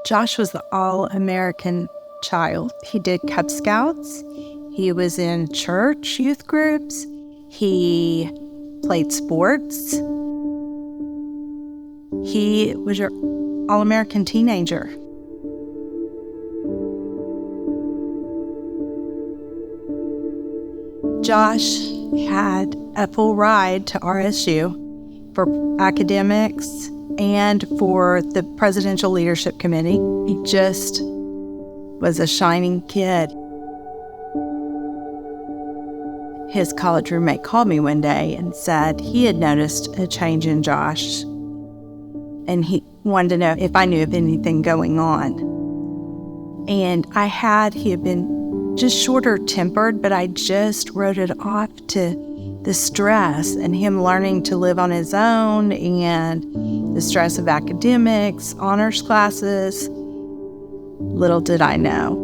Josh was the all-American child. He did Cub Scouts. He was in church youth groups. He played sports. He was your all-American teenager. Josh had a full ride to RSU for academics and for the Presidential Leadership Committee. He just was a shining kid. His college roommate called me one day and said he had noticed a change in Josh, and he wanted to know if I knew of anything going on. And he had been just shorter tempered, but I just wrote it off to the stress and him learning to live on his own and the stress of academics, honors classes. Little did I know.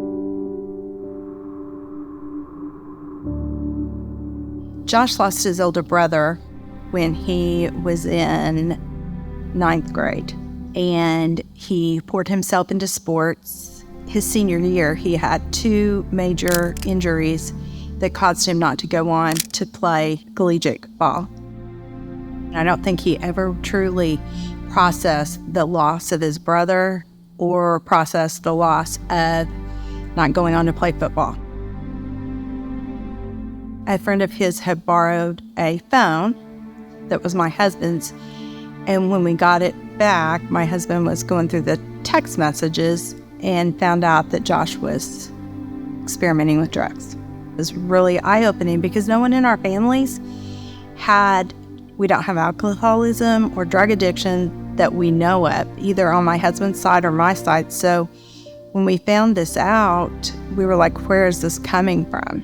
Josh lost his older brother when he was in 9th grade, and he poured himself into sports. His senior year, he had 2 major injuries that caused him not to go on to play collegiate ball. I don't think he ever truly processed the loss of his brother or processed the loss of not going on to play football. A friend of his had borrowed a phone that was my husband's, and when we got it back, my husband was going through the text messages and found out that Josh was experimenting with drugs. It was really eye-opening because no one in our families we don't have alcoholism or drug addiction that we know of, either on my husband's side or my side. So when we found this out, we were like, where is this coming from?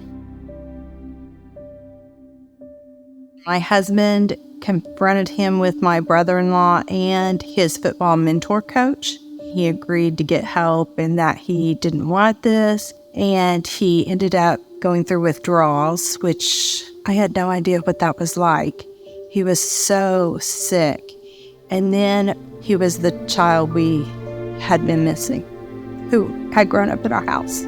My husband confronted him with my brother-in-law and his football mentor coach. He agreed to get help and that he didn't want this. And he ended up going through withdrawals, which I had no idea what that was like. He was so sick. And then he was the child we had been missing, who had grown up at our house.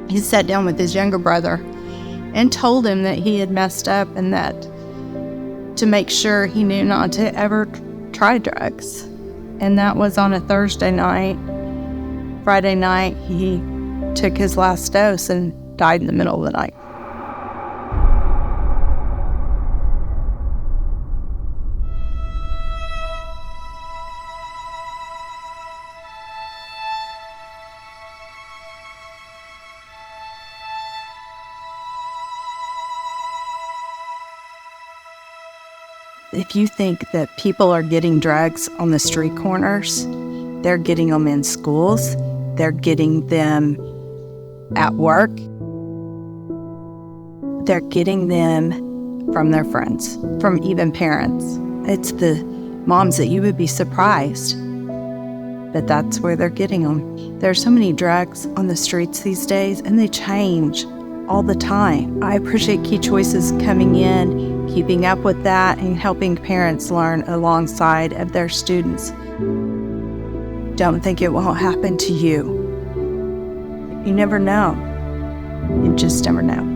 He sat down with his younger brother and told him that he had messed up and that to make sure he knew not to ever try drugs. And that was on a Thursday night. Friday night, he took his last dose and died in the middle of the night. If you think that people are getting drugs on the street corners, they're getting them in schools, they're getting them at work, they're getting them from their friends, from even parents. It's the moms that you would be surprised, but that's where they're getting them. There are so many drugs on the streets these days, and they change all the time. I appreciate Key Choices coming in, keeping up with that, and helping parents learn alongside of their students. Don't think it won't happen to you. You never know. You just never know.